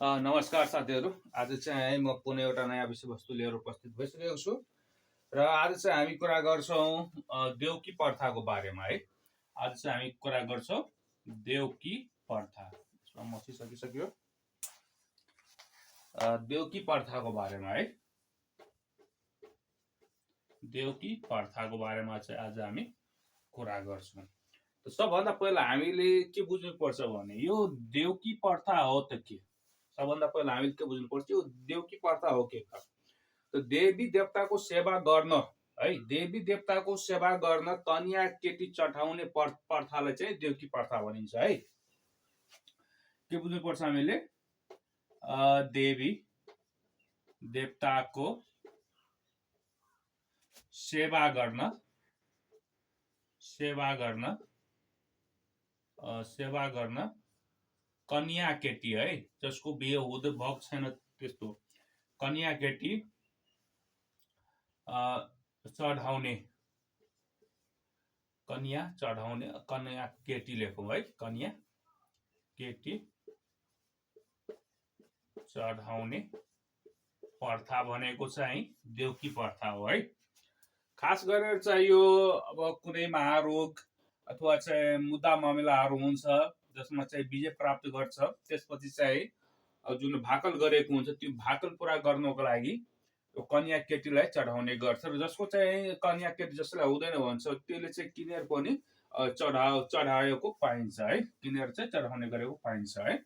नमस्कार साथीहरू। आज चाहिँ है म कुनै एउटा नयाँ विषयवस्तु लिएर उपस्थित भइसकेको छु र आज चाहिँ हामी कुरा गर्छौँ देउकी प्रथाको बारेमा है। आज चाहिँ हामी कुरा गर्छौँ देउकी प्रथा। यसमा मसी सकिसक्यो। देउकी प्रथाको बारेमा है। देउकी प्रथाको बारेमा चाहिँ आज हामी कुरा गर्छौँ। सबभन्दा पहिला हामीले के बुझ्नुपर्छ भने यो देउकी प्रथा हो त के? सबभन्दा पहिला हामीले के बुझ्नुपर्छ, यो देउकी प्रथा हो के? त देवी देवताको सेवा गर्न है, देवी देवताको सेवा गर्न कन्या केटी चढाउने प्रथालाई चाहिँ देउकी प्रथा भनिन्छ है। के बुझ्नुपर्छ हामीले? देवी देवताको सेवा गर्न कन्या केटी है, जसको बिहे हुँदै भएको छैन त्यस्तो कन्या केटी चढाउने कन्या केटी लेखौँ है। कन्या केटी चढाउने प्रथा भनेको चाहिँ देउकी प्रथा हो है। खास गरेर चाहिँ यो अब कुनै महारोग अथवा चाहिँ मुद्दा मामिलाहरू हुन्छ जसमा चाहिँ विजय प्राप्त गर्छ, त्यसपछि चाहिँ जुन भाकल गरेको हुन्छ त्यो भाकल पुरा गर्नको लागि यो कन्या केटीलाई चढाउने गर्छ र जसको चाहिँ कन्या केटी जसलाई हुँदैन भन्छ त्यसले चाहिँ किनेर पनि चढाएको पाइन्छ है। किनेर चाहिँ चढाउने गरेको पाइन्छ है।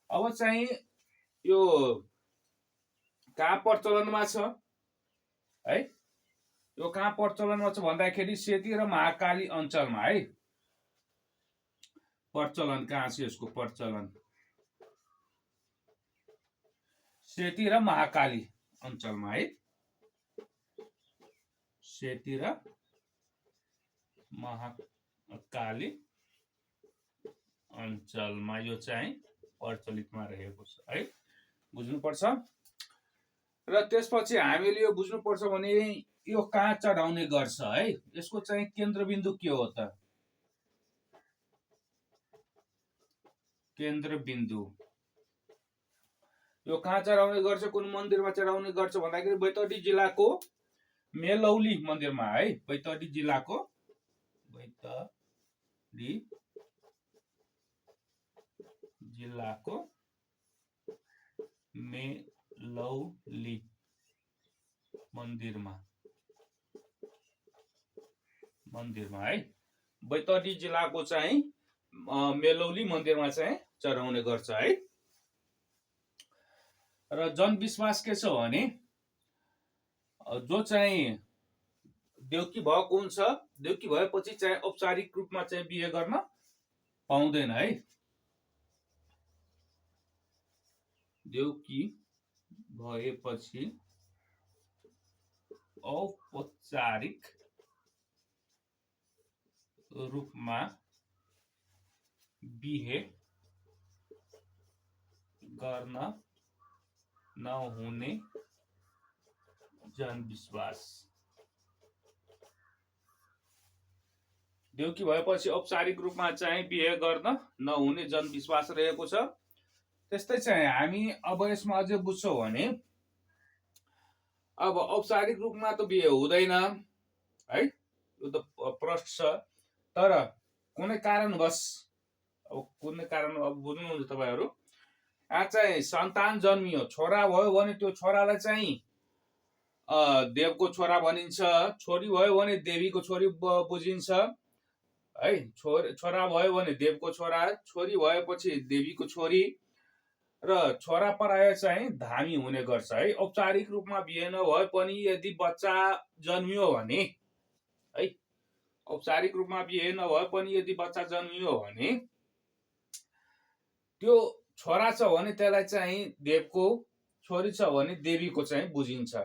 अब चाहिँ यो कहाँ प्रचलनमा छ है? यो कहाँ प्रचलनमा छ भन्दाखेरि सेती र महाकाली अञ्चलमा है। प्रचलन कहाँ छ यसको? प्रचलन सेती र महाकाली अञ्चलमा है। सेती र महाकाली अञ्चलमा यो चाहिँ प्रचलितमा रहेको छ है। बुझ्नुपर्छ। र त्यसपछि हामीले यो बुझ्नुपर्छ भने यो कहाँ चढाउने गर्छ है, यसको चाहिँ केन्द्रबिन्दु के हो त? केन्द्रबिन्दु यो कहाँ चढाउने गर्छ, कुन मन्दिरमा चढाउने गर्छ भन्दाखेरि बैतडी जिल्लाको मेलौली मन्दिरमा है। बैतडी जिल्लाको मेलौली मन्दिरमा है। बैतडी जिल्लाको चाहिँ मेलौली मन्दिरमा चाहिँ चढाउने गर्छ है। र जनविश्वास के छ भने जो चाहिँ देउकी भएको हुन्छ, देउकी भएपछि चाहिँ औपचारिक रूपमा चाहिँ बिहे गर्न पाउँदैन है। देउकी भएपछि औपचारिक रूपमा बिहे गर्न नहुने जनविश्वास। देउकी भएपछि औपचारिक रूपमा चाहिँ बिहे गर्न नहुने जनविश्वास रहेको छ। त्यस्तै चाहिँ हामी अब यसमा अझै बुझ्छौँ भने अब औपचारिक रूपमा त बिहे हुँदैन है, यो त प्रष्ट छ। तर कुनै कारणवश अब बुझ्नुहुन्छ तपाईहरु, यहाँ चाहिँ सन्तान जन्मियो, छोरा भयो भने त्यो छोरालाई चाहिँ देवको छोरा भनिन्छ, छोरी भयो भने देवीको छोरी बुझिन्छ है। छोरा भयो भने देवको छोरा, छोरी भएपछि देवीको छोरी र छोरा पराय चाहिँ धामी हुने गर्छ है। औपचारिक रूपमा बिहे नभए पनि यदि बच्चा जन्मियो भने है, औपचारिक रूपमा बिहे नभए पनि यदि बच्चा जन्मियो भने त्यो छोरा छ भने त्यसलाई चाहिँ देवको, छोरी छ भने देवीको चाहिँ बुझिन्छ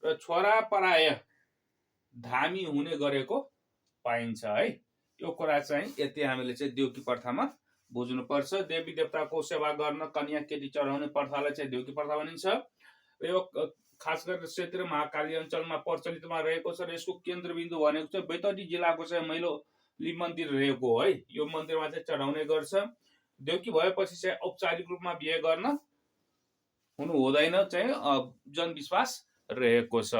र छोरा पराय धामी हुने गरेको पाइन्छ है। यो कुरा चाहिँ यति हामीले चाहिँ देउकी प्रथामा बुझ्नुपर्छ। देवी देवताको सेवा गर्न कन्या केटी चढाउने प्रथालाई चाहिँ देउकी प्रथा भनिन्छ र यो खास गरेर सेती र महाकाली अञ्चलमा प्रचलितमा रहेको छ र यसको केन्द्रबिन्दु भनेको चाहिँ बैतडी जिल्लाको चाहिँ मेलौली मन्दिर रहेको है। यो मन्दिरमा चाहिँ चढाउने गर्छ। देउकी भएपछि चाहिँ औपचारिक रूपमा बिहे गर्न हुनु हुँदैन चाहिँ जनविश्वास रहेको छ।